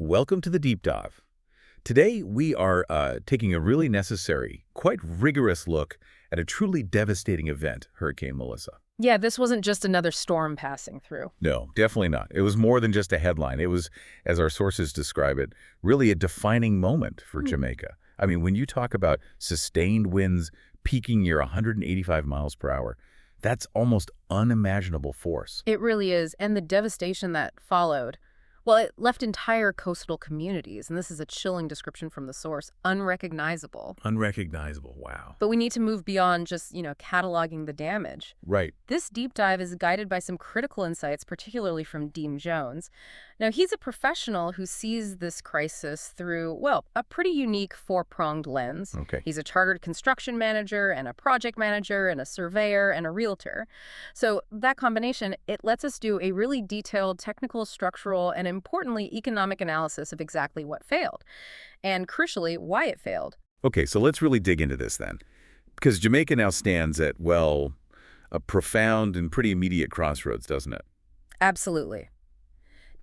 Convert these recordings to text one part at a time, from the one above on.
Welcome to the Deep Dive. Today, we are taking a really necessary, quite rigorous look at a truly devastating event, Hurricane Melissa. Yeah, this wasn't just another storm passing through. No, definitely not. It was more than just a headline. It was, as our sources describe it, really a defining moment for Jamaica. I mean, when you talk about sustained winds peaking near 185 miles per hour, that's almost unimaginable force. It really is, and the devastation that followed. Well, it left entire coastal communities, and this is a chilling description from the source, unrecognizable. Unrecognizable, wow. But we need to move beyond just, cataloging the damage. Right. This deep dive is guided by some critical insights, particularly from Dean Jones. Now, he's a professional who sees this crisis through, well, a pretty unique four-pronged lens. Okay. He's a chartered construction manager and a project manager and a surveyor and a realtor. So that combination, it lets us do a really detailed technical, structural, and importantly, economic analysis of exactly what failed. And crucially, why it failed. Okay, so let's really dig into this then. Because Jamaica now stands at, well, a profound and pretty immediate crossroads, doesn't it? Absolutely.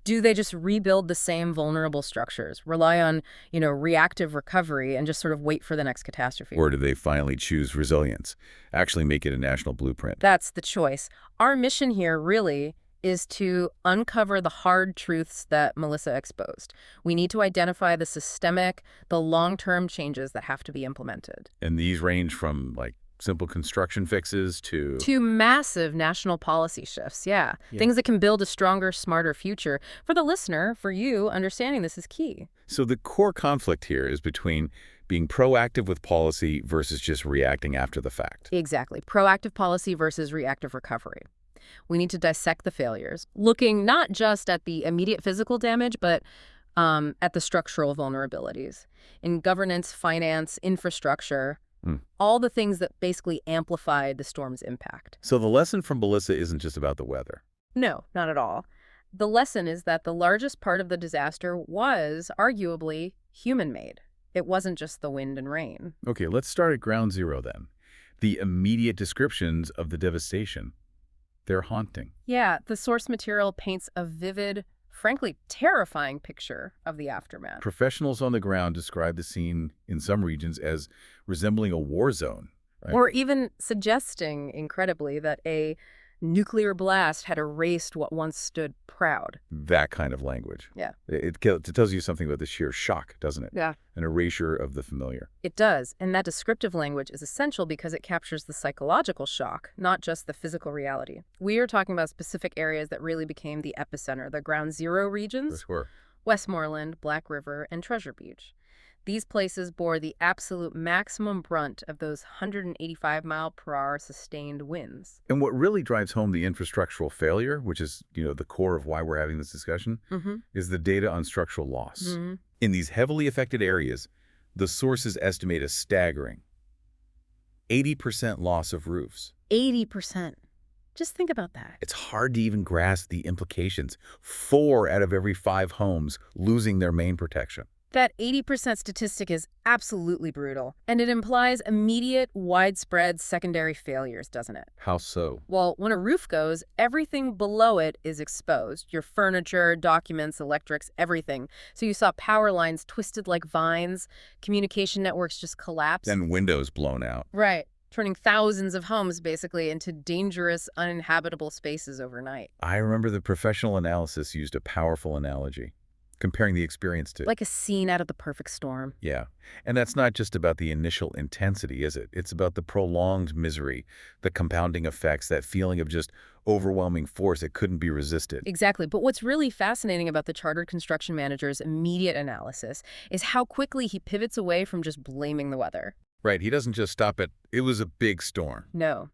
Do they just rebuild the same vulnerable structures, rely on, reactive recovery, and just sort of wait for the next catastrophe? Or do they finally choose resilience, actually make it a national blueprint? That's the choice. Our mission here really is to uncover the hard truths that Melissa exposed. We need to identify the systemic, the long-term changes that have to be implemented. And these range from, like, simple construction fixes to massive national policy shifts, yeah. Things that can build a stronger, smarter future. For the listener, for you, understanding this is key. So the core conflict here is between being proactive with policy versus just reacting after the fact. Exactly. Proactive policy versus reactive recovery. We need to dissect the failures, looking not just at the immediate physical damage, but at the structural vulnerabilities in governance, finance, infrastructure, all the things that basically amplified the storm's impact. So the lesson from Melissa isn't just about the weather. No, not at all. The lesson is that the largest part of the disaster was arguably human-made. It wasn't just the wind and rain. Okay, let's start at ground zero then. The immediate descriptions of the devastation. They're haunting. Yeah, the source material paints a vivid, frankly terrifying picture of the aftermath. Professionals on the ground describe the scene in some regions as resembling a war zone. Right? Or even suggesting, incredibly, that a nuclear blast had erased what once stood proud. That kind of language. Yeah. It tells you something about the sheer shock, doesn't it? Yeah. An erasure of the familiar. It does, and that descriptive language is essential because it captures the psychological shock, not just the physical reality. We are talking about specific areas that really became the epicenter, the ground zero regions, Westmoreland, Black River, and Treasure Beach. These places bore the absolute maximum brunt of those 185-mile-per-hour sustained winds. And what really drives home the infrastructural failure, which is, the core of why we're having this discussion, is the data on structural loss. In these heavily affected areas, the sources estimate a staggering 80% loss of roofs. 80%. Just think about that. It's hard to even grasp the implications. 4 out of every 5 homes losing their main protection. That 80% statistic is absolutely brutal, and it implies immediate, widespread secondary failures, doesn't it? How so? Well, when a roof goes, everything below it is exposed. Your furniture, documents, electrics, everything. So you saw power lines twisted like vines, communication networks just collapse. And windows blown out. Right. Turning thousands of homes basically into dangerous, uninhabitable spaces overnight. I remember the professional analysis used a powerful analogy, comparing the experience to... like a scene out of the perfect storm. Yeah. And that's not just about the initial intensity, is it? It's about the prolonged misery, the compounding effects, that feeling of just overwhelming force that couldn't be resisted. Exactly. But what's really fascinating about the chartered construction manager's immediate analysis is how quickly he pivots away from just blaming the weather. Right. He doesn't just stop at, it was a big storm. No.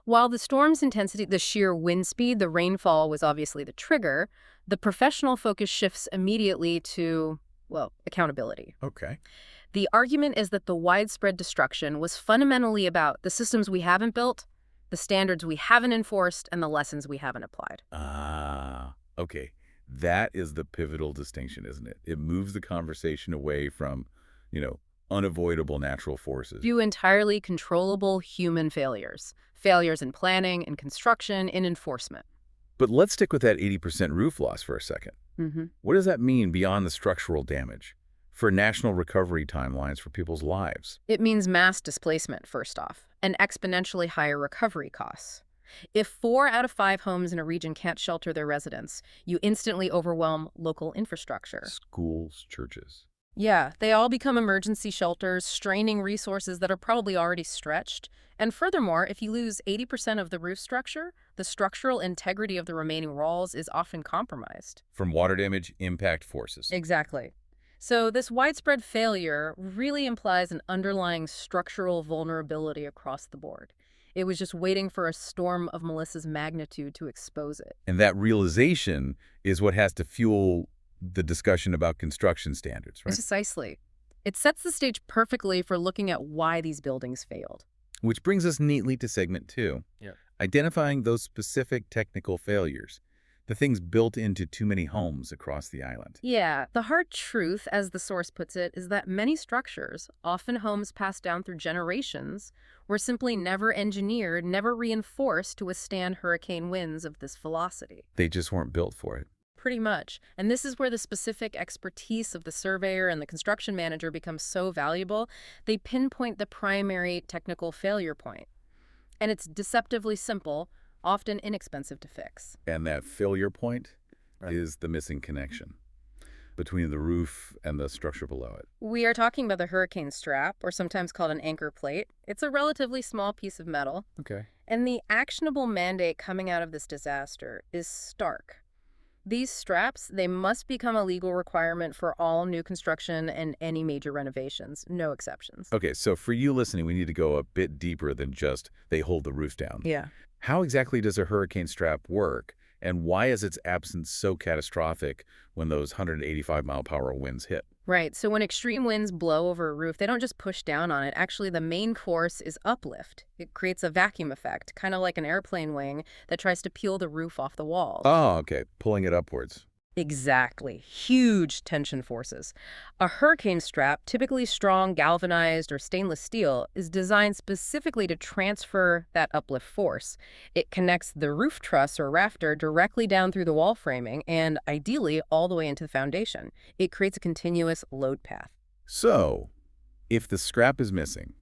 While the storm's intensity, the sheer wind speed, the rainfall was obviously the trigger, the professional focus shifts immediately to, well, accountability. Okay. The argument is that the widespread destruction was fundamentally about the systems we haven't built, the standards we haven't enforced, and the lessons we haven't applied. Ah, okay. That is the pivotal distinction, isn't it? It moves the conversation away from, unavoidable natural forces. To entirely controllable human failures. Failures in planning, in construction, in enforcement. But let's stick with that 80% roof loss for a second. Hmm. What does that mean beyond the structural damage for national recovery timelines for people's lives? It means mass displacement, first off, and exponentially higher recovery costs. If 4 out of 5 homes in a region can't shelter their residents, you instantly overwhelm local infrastructure. Schools, churches. Yeah, they all become emergency shelters, straining resources that are probably already stretched. And furthermore, if you lose 80% of the roof structure, the structural integrity of the remaining walls is often compromised. From water damage, impact forces. Exactly. So this widespread failure really implies an underlying structural vulnerability across the board. It was just waiting for a storm of Melissa's magnitude to expose it. And that realization is what has to fuel the discussion about construction standards, right? Precisely. It sets the stage perfectly for looking at why these buildings failed. Which brings us neatly to segment 2. Yeah. Identifying those specific technical failures, the things built into too many homes across the island. Yeah, the hard truth, as the source puts it, is that many structures, often homes passed down through generations, were simply never engineered, never reinforced to withstand hurricane winds of this velocity. They just weren't built for it. Pretty much. And this is where the specific expertise of the surveyor and the construction manager becomes so valuable. They pinpoint the primary technical failure point. And it's deceptively simple, often inexpensive to fix. And that failure point Right. is the missing connection between the roof and the structure below it. We are talking about the hurricane strap, or sometimes called an anchor plate. It's a relatively small piece of metal. Okay. And the actionable mandate coming out of this disaster is stark. These straps, they must become a legal requirement for all new construction and any major renovations, no exceptions. Okay, so for you listening, we need to go a bit deeper than just they hold the roof down. Yeah. How exactly does a hurricane strap work, and why is its absence so catastrophic when those 185-mile-per-hour winds hit? Right, so when extreme winds blow over a roof, they don't just push down on it. Actually, the main force is uplift. It creates a vacuum effect, kind of like an airplane wing that tries to peel the roof off the walls. Oh, okay, pulling it upwards. Exactly. Huge tension forces. A hurricane strap, typically strong, galvanized, or stainless steel, is designed specifically to transfer that uplift force. It connects the roof truss or rafter directly down through the wall framing and, ideally, all the way into the foundation. It creates a continuous load path. So, if the strap is missing,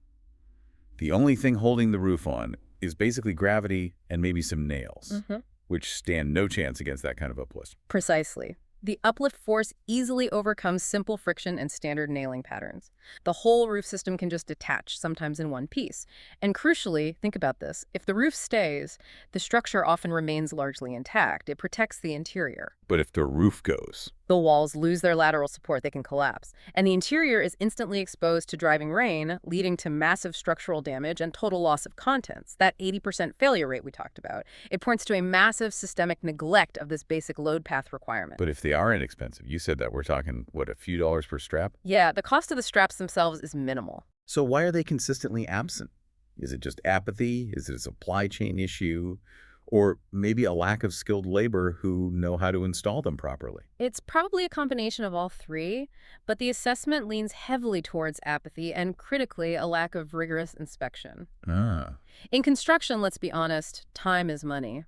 the only thing holding the roof on is basically gravity and maybe some nails, which stand no chance against that kind of uplift. Precisely. The uplift force easily overcomes simple friction and standard nailing patterns. The whole roof system can just detach, sometimes in one piece. And crucially, think about this, if the roof stays, the structure often remains largely intact. It protects the interior. But if the roof goes, The walls lose their lateral support, they can collapse. And the interior is instantly exposed to driving rain, leading to massive structural damage and total loss of contents. That 80% failure rate we talked about. It points to a massive systemic neglect of this basic load path requirement. but if they are inexpensive, you said that we're talking, what, a few dollars per strap? Yeah, the cost of the straps themselves is minimal. So why are they consistently absent? Is it just apathy? Is it a supply chain issue? Or maybe a lack of skilled labor who know how to install them properly? It's probably a combination of all three, but the assessment leans heavily towards apathy and, critically, a lack of rigorous inspection. Ah, In construction, let's be honest, time is money.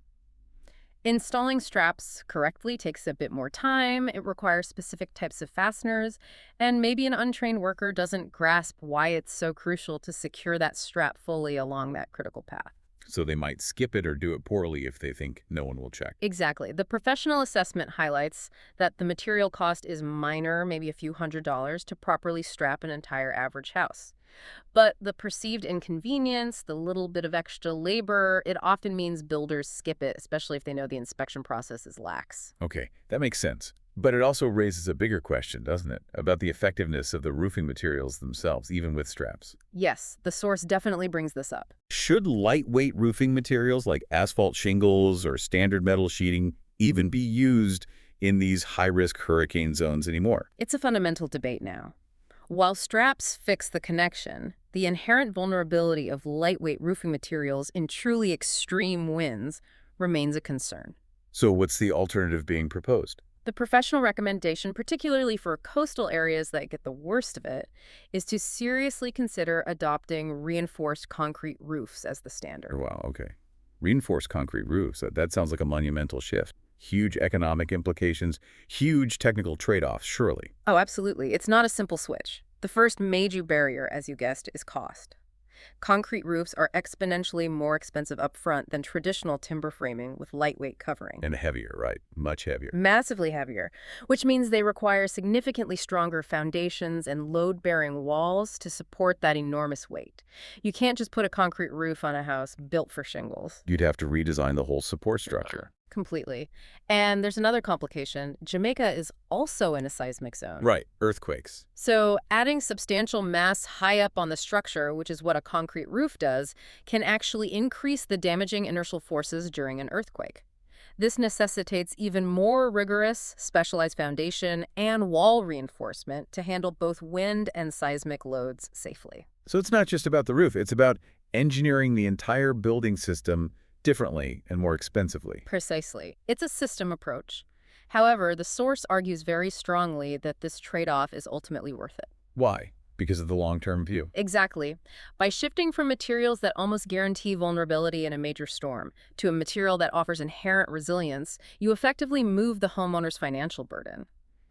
Installing straps correctly takes a bit more time, it requires specific types of fasteners, and maybe an untrained worker doesn't grasp why it's so crucial to secure that strap fully along that critical path. so they might skip it or do it poorly if they think no one will check. Exactly. The professional assessment highlights that the material cost is minor, maybe a few $100s, to properly strap an entire average house. But the perceived inconvenience, the little bit of extra labor, it often means builders skip it, especially if they know the inspection process is lax. Okay, that makes sense. But it also raises a bigger question, doesn't it, about the effectiveness of the roofing materials themselves, even with straps. Yes, the source definitely brings this up. Should lightweight roofing materials like asphalt shingles or standard metal sheeting even be used in these high-risk hurricane zones anymore? It's a fundamental debate now. While straps fix the connection, the inherent vulnerability of lightweight roofing materials in truly extreme winds remains a concern. So what's the alternative being proposed? The professional recommendation, particularly for coastal areas that get the worst of it, is to seriously consider adopting reinforced concrete roofs as the standard. Wow, okay. Reinforced concrete roofs, that sounds like a monumental shift. Huge economic implications, huge technical trade-offs, surely. Oh, absolutely. It's not a simple switch. The first major barrier, as you guessed, is cost. Concrete roofs are exponentially more expensive upfront than traditional timber framing with lightweight covering. And heavier, right? Much heavier. Massively heavier, which means they require significantly stronger foundations and load-bearing walls to support that enormous weight. You can't just put a concrete roof on a house built for shingles. You'd have to redesign the whole support structure. Completely. And there's another complication. Jamaica is also in a seismic zone. Right, earthquakes. So adding substantial mass high up on the structure, which is what a concrete roof does, can actually increase the damaging inertial forces during an earthquake. This necessitates even more rigorous, specialized foundation and wall reinforcement to handle both wind and seismic loads safely. So it's not just about the roof, it's about engineering the entire building system differently and more expensively. Precisely. It's a system approach. However, the source argues very strongly that this trade-off is ultimately worth it. Why? Because of the long-term view. Exactly. By shifting from materials that almost guarantee vulnerability in a major storm to a material that offers inherent resilience, you effectively move the homeowner's financial burden.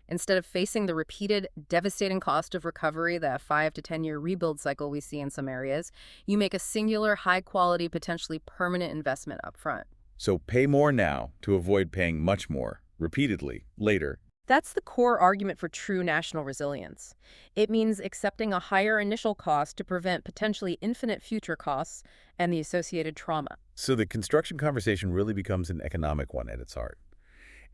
Instead of facing the repeated, devastating cost of recovery, the 5 to 10-year rebuild cycle we see in some areas, you make a singular, high-quality, potentially permanent investment up front. So pay more now to avoid paying much more, repeatedly, later. That's the core argument for true national resilience. It means accepting a higher initial cost to prevent potentially infinite future costs and the associated trauma. So the construction conversation really becomes an economic one at its heart.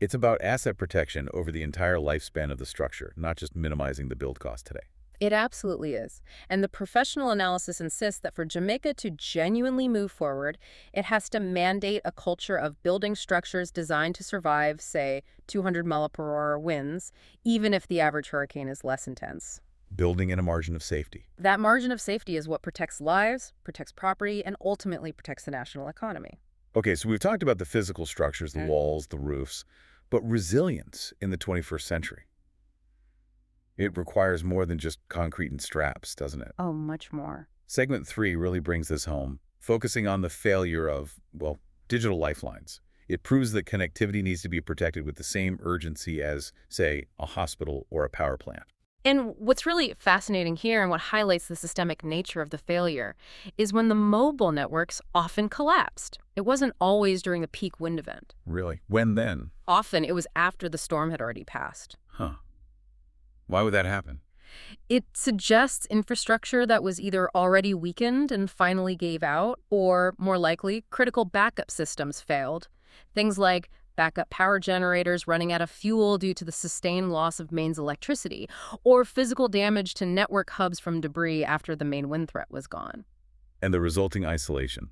It's about asset protection over the entire lifespan of the structure, not just minimizing the build cost today. It absolutely is. And the professional analysis insists that for Jamaica to genuinely move forward, it has to mandate a culture of building structures designed to survive, say, 200-mile-per-hour winds, even if the average hurricane is less intense. Building in a margin of safety. That margin of safety is what protects lives, protects property, and ultimately protects the national economy. Okay, so we've talked about the physical structures, the walls, the roofs, but resilience in the 21st century. It requires more than just concrete and straps, doesn't it? Oh, much more. Segment 3 really brings this home, focusing on the failure of, well, digital lifelines. It proves that connectivity needs to be protected with the same urgency as, say, a hospital or a power plant. And what's really fascinating here and what highlights the systemic nature of the failure is when the mobile networks often collapsed. It wasn't always during a peak wind event. Really? When then? Often it was after the storm had already passed. Huh. Why would that happen? It suggests infrastructure that was either already weakened and finally gave out, or, more likely, critical backup systems failed. Things like backup power generators running out of fuel due to the sustained loss of mains electricity, or physical damage to network hubs from debris after the main wind threat was gone. And the resulting isolation.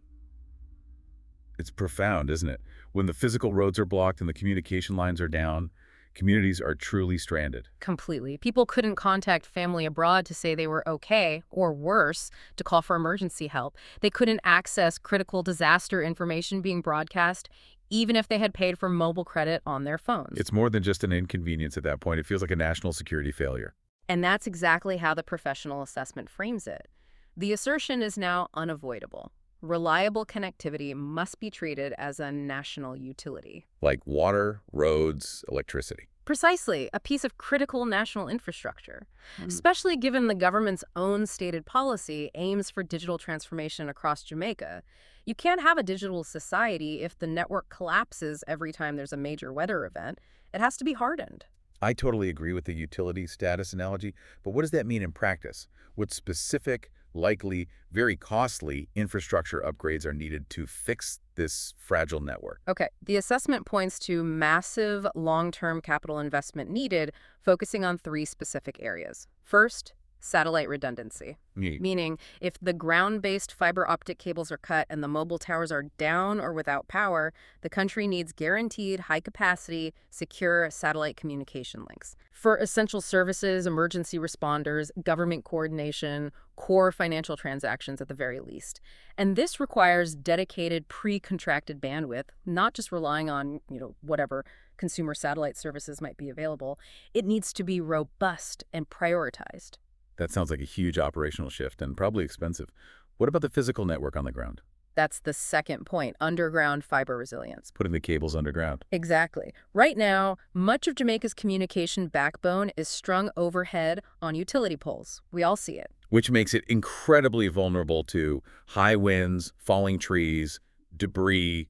It's profound, isn't it? When the physical roads are blocked and the communication lines are down, communities are truly stranded. Completely. People couldn't contact family abroad to say they were okay, or worse, to call for emergency help. They couldn't access critical disaster information being broadcast, even if they had paid for mobile credit on their phones. It's more than just an inconvenience at that point. It feels like a national security failure. And that's exactly how the professional assessment frames it. The assertion is now unavoidable. Reliable connectivity must be treated as a national utility. Like water, roads, electricity. Precisely, a piece of critical national infrastructure, especially given the government's own stated policy aims for digital transformation across Jamaica. You can't have a digital society if the network collapses every time there's a major weather event. It has to be hardened. I totally agree with the utility status analogy, but what does that mean in practice? What specific, likely, very costly infrastructure upgrades are needed to fix this fragile network? Okay, the assessment points to massive long-term capital investment needed, focusing on 3 specific areas. First, satellite redundancy. Meaning, if the ground-based fiber optic cables are cut and the mobile towers are down or without power, the country needs guaranteed high-capacity, secure satellite communication links. For essential services, emergency responders, government coordination, core financial transactions at the very least. And this requires dedicated pre-contracted bandwidth, not just relying on, whatever consumer satellite services might be available. It needs to be robust and prioritized. That sounds like a huge operational shift and probably expensive. What about the physical network on the ground? That's the second point, underground fiber resilience. Putting the cables underground. Exactly. Right now, much of Jamaica's communication backbone is strung overhead on utility poles. We all see it. Which makes it incredibly vulnerable to high winds, falling trees, debris,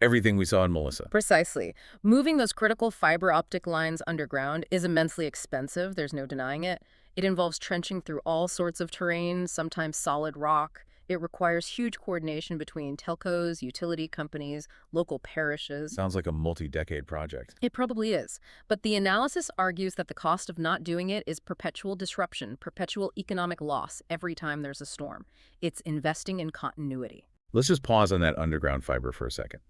everything we saw in Melissa. Precisely. Moving those critical fiber optic lines underground is immensely expensive, there's no denying it. It involves trenching through all sorts of terrain, sometimes solid rock. It requires huge coordination between telcos, utility companies, local parishes. Sounds like a multi-decade project. It probably is. But the analysis argues that the cost of not doing it is perpetual disruption, perpetual economic loss every time there's a storm. It's investing in continuity. Let's just pause on that underground fiber for a second.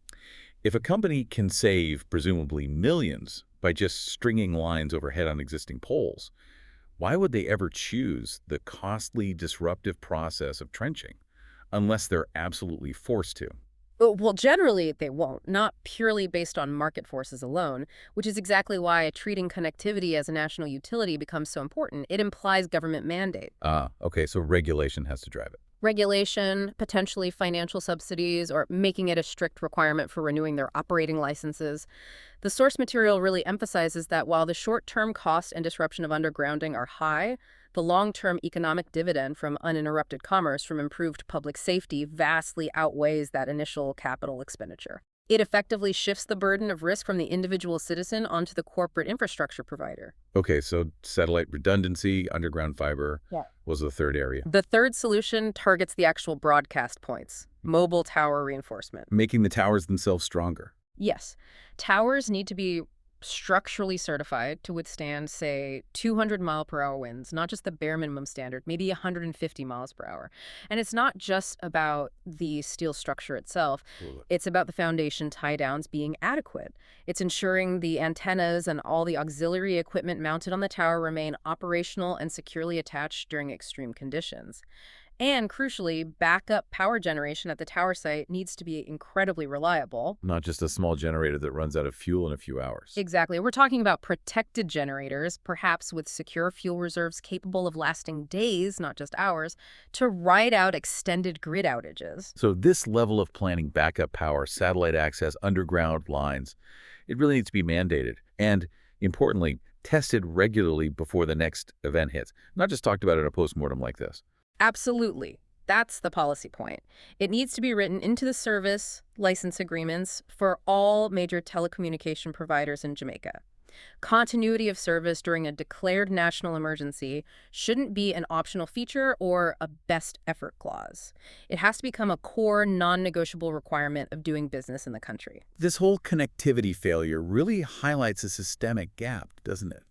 If a company can save, presumably, millions by just stringing lines overhead on existing poles, why would they ever choose the costly, disruptive process of trenching unless they're absolutely forced to? Well, generally, they won't, not purely based on market forces alone, which is exactly why treating connectivity as a national utility becomes so important. It implies government mandate. Okay, so regulation has to drive it. Regulation, potentially financial subsidies, or making it a strict requirement for renewing their operating licenses. The source material really emphasizes that while the short-term cost and disruption of undergrounding are high, the long-term economic dividend from uninterrupted commerce from improved public safety vastly outweighs that initial capital expenditure. It effectively shifts the burden of risk from the individual citizen onto the corporate infrastructure provider. Okay, so satellite redundancy, underground fiber was the third area. The third solution targets the actual broadcast points, mobile tower reinforcement. Making the towers themselves stronger. Yes. Towers need to be structurally certified to withstand, say, 200-mile-per-hour winds, not just the bare minimum standard, maybe 150 miles per hour. And it's not just about the steel structure itself. It's about the foundation tie-downs being adequate. It's ensuring the antennas and all the auxiliary equipment mounted on the tower remain operational and securely attached during extreme conditions. And crucially, backup power generation at the tower site needs to be incredibly reliable. Not just a small generator that runs out of fuel in a few hours. Exactly. We're talking about protected generators, perhaps with secure fuel reserves capable of lasting days, not just hours, to ride out extended grid outages. So this level of planning backup power, satellite access, underground lines, it really needs to be mandated. And importantly, tested regularly before the next event hits. Not just talked about in a postmortem like this. Absolutely. That's the policy point. It needs to be written into the service license agreements for all major telecommunication providers in Jamaica. Continuity of service during a declared national emergency shouldn't be an optional feature or a best effort clause. It has to become a core, non-negotiable requirement of doing business in the country. This whole connectivity failure really highlights a systemic gap, doesn't it?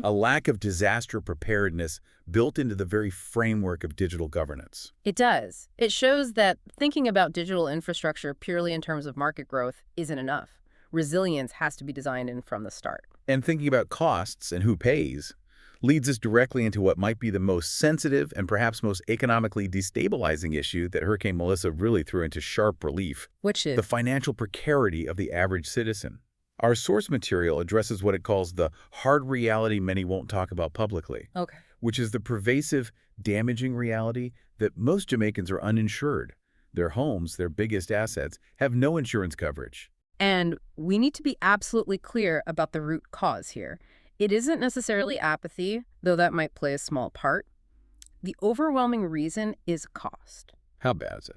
A lack of disaster preparedness built into the very framework of digital governance. It does. It shows that thinking about digital infrastructure purely in terms of market growth isn't enough. Resilience has to be designed in from the start. And thinking about costs and who pays leads us directly into what might be the most sensitive and perhaps most economically destabilizing issue that Hurricane Melissa really threw into sharp relief. Which is? The financial precarity of the average citizen. Our source material addresses what it calls the hard reality many won't talk about publicly, which is the pervasive, damaging reality that most Jamaicans are uninsured. Their homes, their biggest assets, have no insurance coverage. And we need to be absolutely clear about the root cause here. It isn't necessarily apathy, though that might play a small part. The overwhelming reason is cost. How bad is it?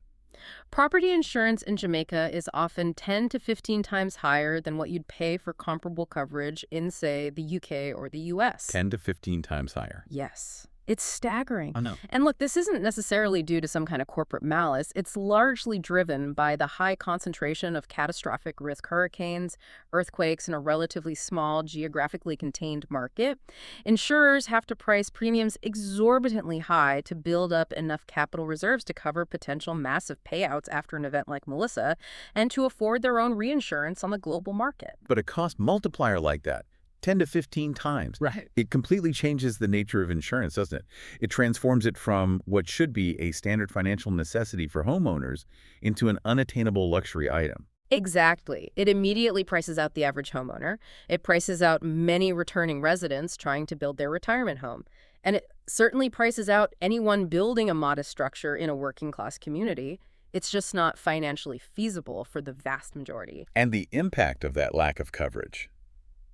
Property insurance in Jamaica is often 10 to 15 times higher than what you'd pay for comparable coverage in, say, the UK or the US. 10 to 15 times higher. Yes. It's staggering. I know. And look, this isn't necessarily due to some kind of corporate malice. It's largely driven by the high concentration of catastrophic risk hurricanes, earthquakes in a relatively small, geographically contained market. Insurers have to price premiums exorbitantly high to build up enough capital reserves to cover potential massive payouts after an event like Melissa and to afford their own reinsurance on the global market. But a cost multiplier like that, 10 to 15 times. Right. It completely changes the nature of insurance, doesn't it? It transforms it from what should be a standard financial necessity for homeowners into an unattainable luxury item. Exactly. It immediately prices out the average homeowner. It prices out many returning residents trying to build their retirement home. And it certainly prices out anyone building a modest structure in a working-class community. It's just not financially feasible for the vast majority. And the impact of that lack of coverage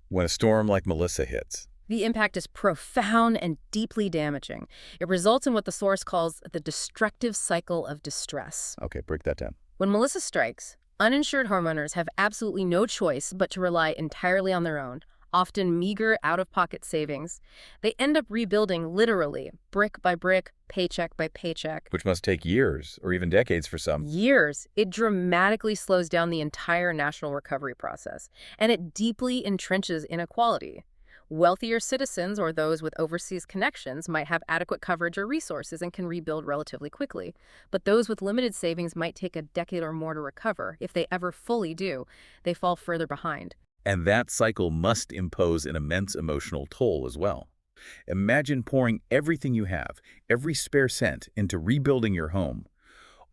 when a storm like Melissa hits. The impact is profound and deeply damaging. It results in what the source calls the destructive cycle of distress. Okay, break that down. When Melissa strikes, uninsured homeowners have absolutely no choice but to rely entirely on their own, often meager out-of-pocket savings. They end up rebuilding literally, brick by brick, paycheck by paycheck. Which must take years or even decades for some. Years. It dramatically slows down the entire national recovery process, and it deeply entrenches inequality. Wealthier citizens or those with overseas connections might have adequate coverage or resources and can rebuild relatively quickly. But those with limited savings might take a decade or more to recover. If they ever fully do, they fall further behind. And that cycle must impose an immense emotional toll as well. Imagine pouring everything you have, every spare cent, into rebuilding your home,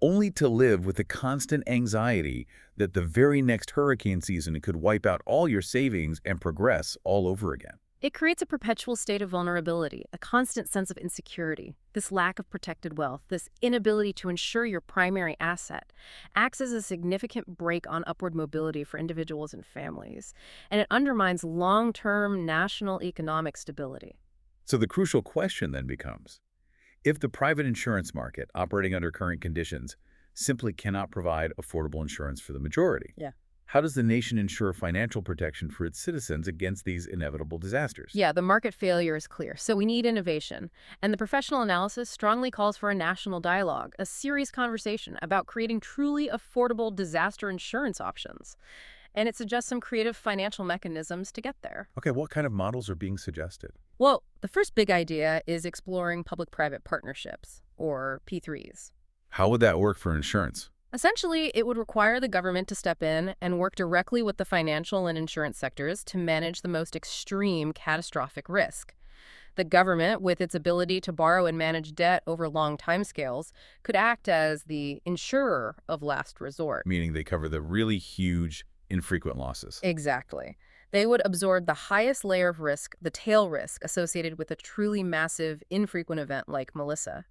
only to live with the constant anxiety that the very next hurricane season could wipe out all your savings and progress all over again. It creates a perpetual state of vulnerability, a constant sense of insecurity. This lack of protected wealth, this inability to insure your primary asset, acts as a significant brake on upward mobility for individuals and families, and it undermines long-term national economic stability. So the crucial question then becomes, if the private insurance market, operating under current conditions, simply cannot provide affordable insurance for the majority, how does the nation ensure financial protection for its citizens against these inevitable disasters? Yeah, the market failure is clear, so we need innovation. And the professional analysis strongly calls for a national dialogue, a serious conversation about creating truly affordable disaster insurance options. And it suggests some creative financial mechanisms to get there. Okay, what kind of models are being suggested? Well, the first big idea is exploring public-private partnerships, or P3s. How would that work for insurance? Essentially, it would require the government to step in and work directly with the financial and insurance sectors to manage the most extreme catastrophic risk. The government, with its ability to borrow and manage debt over long timescales, could act as the insurer of last resort. Meaning they cover the really huge, infrequent losses. Exactly. They would absorb the highest layer of risk, the tail risk, associated with a truly massive, infrequent event like Melissa.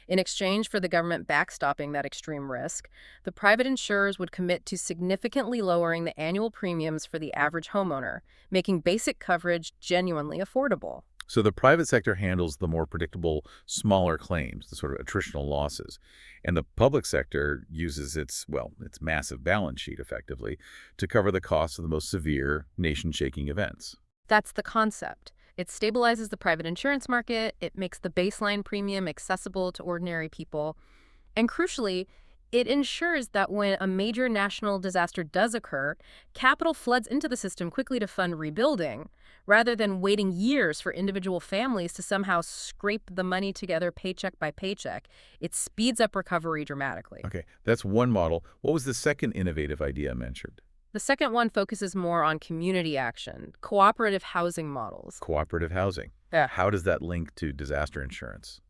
In exchange for the government backstopping that extreme risk, the private insurers would commit to significantly lowering the annual premiums for the average homeowner, making basic coverage genuinely affordable. So the private sector handles the more predictable, smaller claims, the sort of attritional losses. And the public sector uses its massive balance sheet, effectively, to cover the costs of the most severe, nation-shaking events. That's the concept. It stabilizes the private insurance market, it makes the baseline premium accessible to ordinary people, and crucially, it ensures that when a major national disaster does occur, capital floods into the system quickly to fund rebuilding, rather than waiting years for individual families to somehow scrape the money together paycheck by paycheck. It speeds up recovery dramatically. Okay, that's one model. What was the second innovative idea mentioned? The second one focuses more on community action, cooperative housing models. Cooperative housing. Yeah. How does that link to disaster insurance?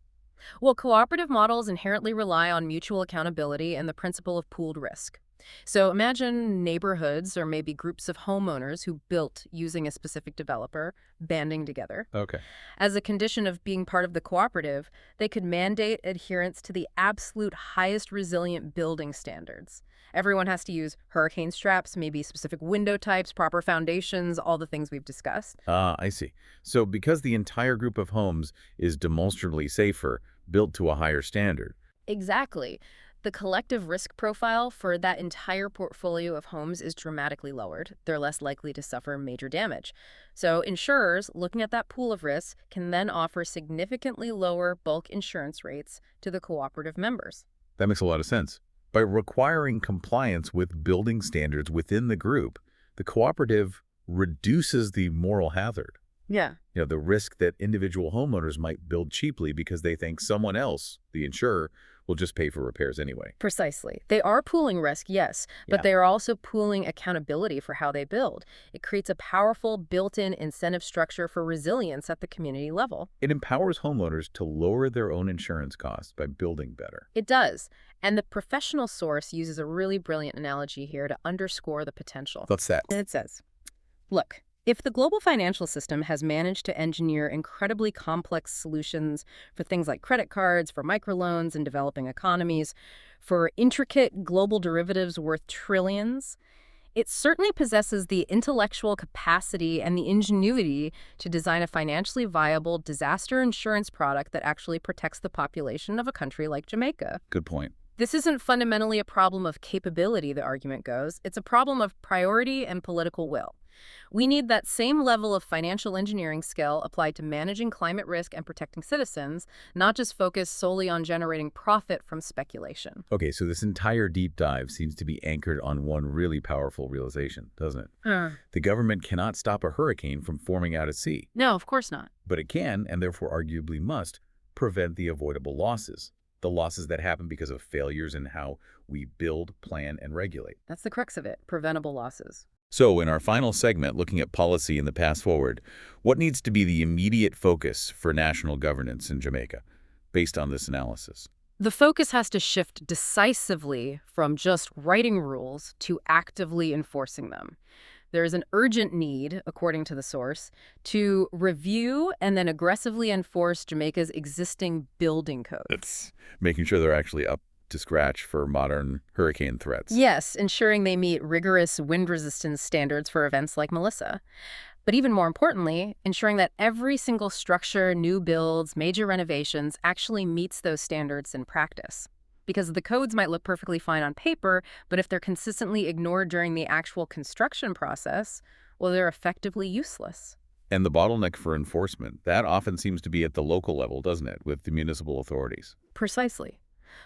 Well, cooperative models inherently rely on mutual accountability and the principle of pooled risk. So imagine neighborhoods or maybe groups of homeowners who built using a specific developer banding together. Okay. As a condition of being part of the cooperative, they could mandate adherence to the absolute highest resilient building standards. Everyone has to use hurricane straps, maybe specific window types, proper foundations, all the things we've discussed. I see. So because the entire group of homes is demonstrably safer, built to a higher standard. Exactly. The collective risk profile for that entire portfolio of homes is dramatically lowered. They're less likely to suffer major damage. So insurers, looking at that pool of risks, can then offer significantly lower bulk insurance rates to the cooperative members. That makes a lot of sense. By requiring compliance with building standards within the group, the cooperative reduces the moral hazard. Yeah. The risk that individual homeowners might build cheaply because they think someone else, the insurer, will just pay for repairs anyway. Precisely. They are pooling risk, yes, but they are also pooling accountability for how they build. It creates a powerful built-in incentive structure for resilience at the community level. It empowers homeowners to lower their own insurance costs by building better. It does. And the professional source uses a really brilliant analogy here to underscore the potential. What's that? It says, look, If the global financial system has managed to engineer incredibly complex solutions for things like credit cards, for microloans in developing economies, for intricate global derivatives worth trillions, it certainly possesses the intellectual capacity and the ingenuity to design a financially viable disaster insurance product that actually protects the population of a country like Jamaica. Good point. This isn't fundamentally a problem of capability, the argument goes. It's a problem of priority and political will. We need that same level of financial engineering skill applied to managing climate risk and protecting citizens, not just focus solely on generating profit from speculation. Okay, so this entire deep dive seems to be anchored on one really powerful realization, doesn't it? The government cannot stop a hurricane from forming out at sea. No, of course not. But it can, and therefore arguably must, prevent the avoidable losses. The losses that happen because of failures in how we build, plan, and regulate. That's the crux of it, preventable losses. So in our final segment, looking at policy and the path forward, what needs to be the immediate focus for national governance in Jamaica based on this analysis? The focus has to shift decisively from just writing rules to actively enforcing them. There is an urgent need, according to the source, to review and then aggressively enforce Jamaica's existing building codes. It's making sure they're actually up to scratch for modern hurricane threats. Yes, ensuring they meet rigorous wind resistance standards for events like Melissa. But even more importantly, ensuring that every single structure, new builds, major renovations actually meets those standards in practice. Because the codes might look perfectly fine on paper, but if they're consistently ignored during the actual construction process, well, they're effectively useless. And the bottleneck for enforcement, that often seems to be at the local level, doesn't it, with the municipal authorities? Precisely.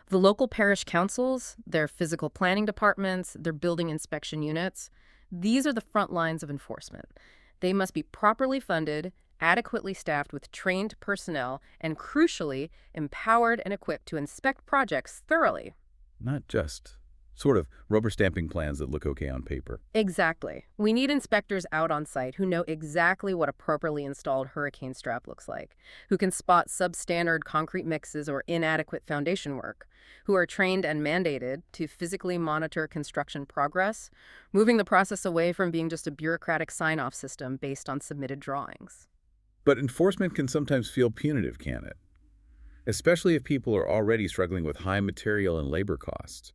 The local parish councils, their physical planning departments, their building inspection units, these are the front lines of enforcement. They must be properly funded, adequately staffed with trained personnel, and crucially, empowered and equipped to inspect projects thoroughly. Not just sort of rubber stamping plans that look okay on paper. Exactly. We need inspectors out on site who know exactly what a properly installed hurricane strap looks like, who can spot substandard concrete mixes or inadequate foundation work, who are trained and mandated to physically monitor construction progress, moving the process away from being just a bureaucratic sign-off system based on submitted drawings. But enforcement can sometimes feel punitive, can it? Especially if people are already struggling with high material and labor costs.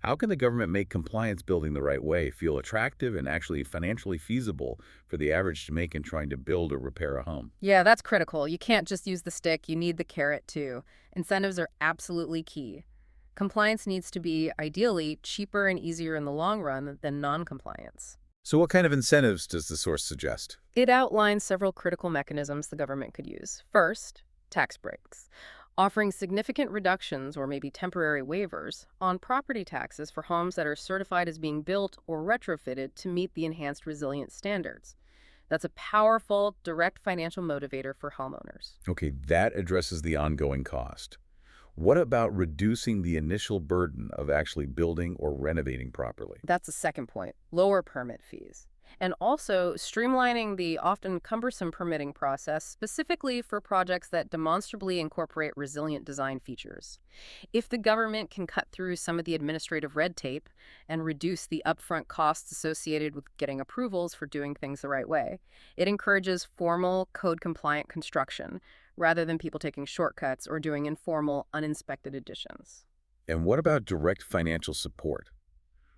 How can the government make compliance building the right way feel attractive and actually financially feasible for the average Jamaican trying to build or repair a home? Yeah, that's critical. You can't just use the stick, you need the carrot too. Incentives are absolutely key. Compliance needs to be, ideally, cheaper and easier in the long run than non-compliance. So what kind of incentives does the source suggest? It outlines several critical mechanisms the government could use. First, tax breaks, offering significant reductions or maybe temporary waivers on property taxes for homes that are certified as being built or retrofitted to meet the enhanced resilience standards. That's a powerful, direct financial motivator for homeowners. Okay, that addresses the ongoing cost. What about reducing the initial burden of actually building or renovating properly? That's the second point, lower permit fees. And also streamlining the often cumbersome permitting process specifically for projects that demonstrably incorporate resilient design features. If the government can cut through some of the administrative red tape and reduce the upfront costs associated with getting approvals for doing things the right way, it encourages formal, code-compliant construction rather than people taking shortcuts or doing informal, uninspected additions. And what about direct financial support?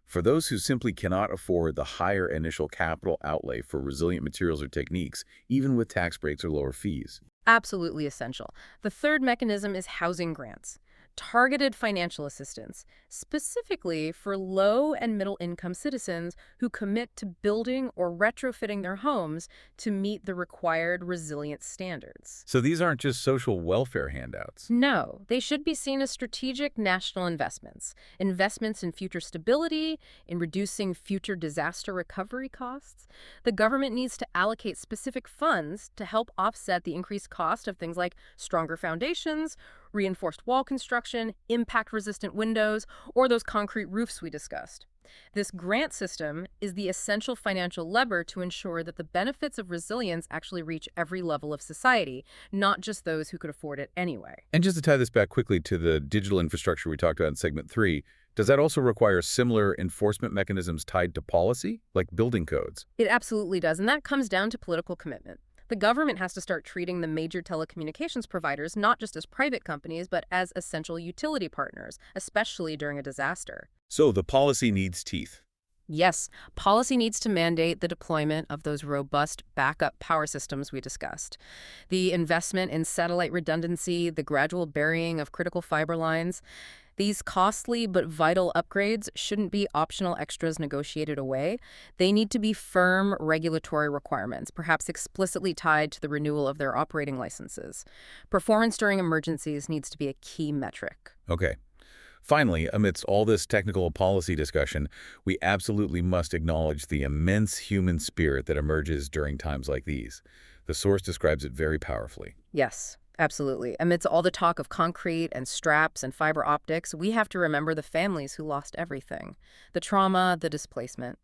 For those who simply cannot afford the higher initial capital outlay for resilient materials or techniques, even with tax breaks or lower fees. Absolutely essential. The third mechanism is housing grants, targeted financial assistance, specifically for low and middle income citizens who commit to building or retrofitting their homes to meet the required resilience standards. So these aren't just social welfare handouts. No, they should be seen as strategic national investments. Investments in future stability, in reducing future disaster recovery costs. The government needs to allocate specific funds to help offset the increased cost of things like stronger foundations, reinforced wall construction, impact-resistant windows, or those concrete roofs we discussed. This grant system is the essential financial lever to ensure that the benefits of resilience actually reach every level of society, not just those who could afford it anyway. And just to tie this back quickly to the digital infrastructure we talked about in segment 3, does that also require similar enforcement mechanisms tied to policy, like building codes? It absolutely does, and that comes down to political commitment. The government has to start treating the major telecommunications providers not just as private companies, but as essential utility partners, especially during a disaster. So the policy needs teeth. Yes, policy needs to mandate the deployment of those robust backup power systems we discussed. The investment in satellite redundancy, the gradual burying of critical fiber lines. These costly but vital upgrades shouldn't be optional extras negotiated away. They need to be firm regulatory requirements, perhaps explicitly tied to the renewal of their operating licenses. Performance during emergencies needs to be a key metric. Okay. Finally, amidst all this technical policy discussion, we absolutely must acknowledge the immense human spirit that emerges during times like these. The source describes it very powerfully. Yes. Absolutely. Amidst all the talk of concrete and straps and fiber optics, we have to remember the families who lost everything, the trauma, the displacement.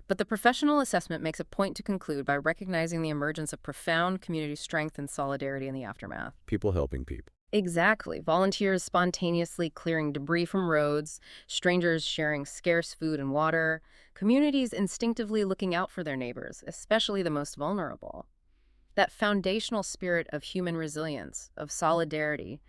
But the professional assessment makes a point to conclude by recognizing the emergence of profound community strength and solidarity in the aftermath. People helping people. Exactly. Volunteers spontaneously clearing debris from roads, strangers sharing scarce food and water, communities instinctively looking out for their neighbors, especially the most vulnerable. That foundational spirit of human resilience, of solidarity,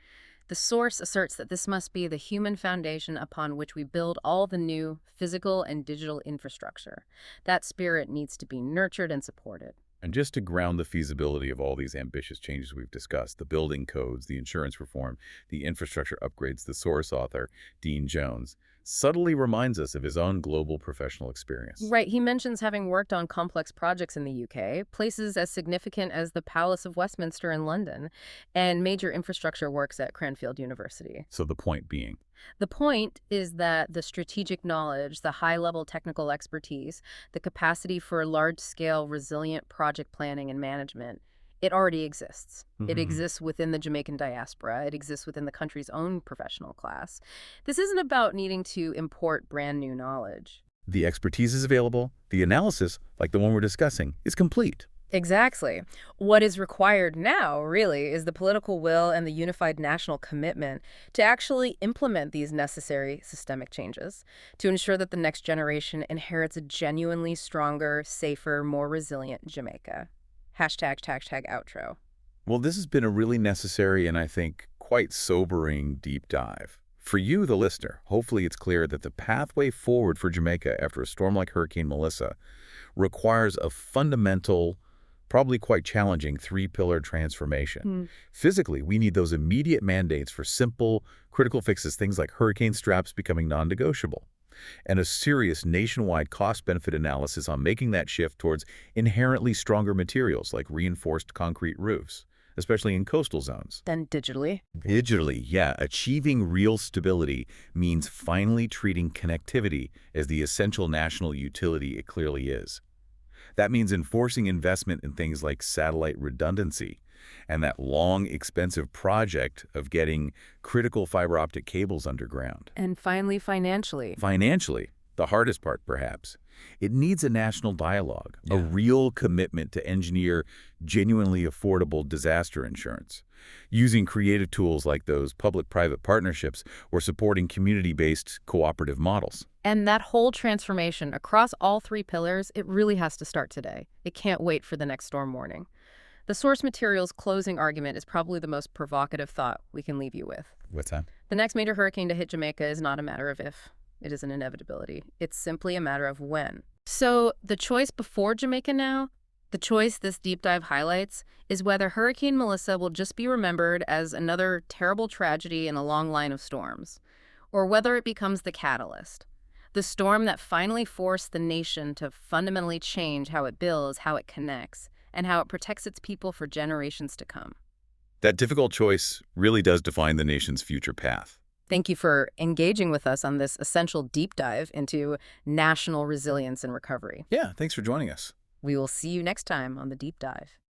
the source asserts that this must be the human foundation upon which we build all the new physical and digital infrastructure. That spirit needs to be nurtured and supported. And just to ground the feasibility of all these ambitious changes we've discussed, the building codes, the insurance reform, the infrastructure upgrades, the source author, Dean Jones, subtly reminds us of his own global professional experience. Right. He mentions having worked on complex projects in the UK, places as significant as the Palace of Westminster in London, and major infrastructure works at Cranfield University. So the point being? The point is that the strategic knowledge, the high-level technical expertise, the capacity for large-scale, resilient project planning and management, it already exists. It exists within the Jamaican diaspora. It exists within the country's own professional class. This isn't about needing to import brand new knowledge. The expertise is available. The analysis, like the one we're discussing, is complete. Exactly. What is required now, really, is the political will and the unified national commitment to actually implement these necessary systemic changes to ensure that the next generation inherits a genuinely stronger, safer, more resilient Jamaica. Hashtag outro. Well, this has been a really necessary and I think quite sobering deep dive. For you, the listener, hopefully it's clear that the pathway forward for Jamaica after a storm like Hurricane Melissa requires a fundamental, probably quite challenging three-pillar transformation. Physically, we need those immediate mandates for simple, critical fixes, things like hurricane straps becoming non-negotiable, and a serious nationwide cost-benefit analysis on making that shift towards inherently stronger materials like reinforced concrete roofs, especially in coastal zones. Then digitally. Digitally, yeah. Achieving real stability means finally treating connectivity as the essential national utility it clearly is. That means enforcing investment in things like satellite redundancy and that long, expensive project of getting critical fiber optic cables underground. And finally, financially. Financially, the hardest part, perhaps. It needs a national dialogue, a real commitment to engineer genuinely affordable disaster insurance, using creative tools like those public-private partnerships or supporting community-based cooperative models. And that whole transformation across all three pillars, it really has to start today. It can't wait for the next storm warning. The source material's closing argument is probably the most provocative thought we can leave you with. What's that? The next major hurricane to hit Jamaica is not a matter of if. It is an inevitability. It's simply a matter of when. So the choice before Jamaica now, the choice this deep dive highlights, is whether Hurricane Melissa will just be remembered as another terrible tragedy in a long line of storms, or whether it becomes the catalyst, the storm that finally forced the nation to fundamentally change how it builds, how it connects, and how it protects its people for generations to come. That difficult choice really does define the nation's future path. Thank you for engaging with us on this essential deep dive into national resilience and recovery. Yeah, thanks for joining us. We will see you next time on The Deep Dive.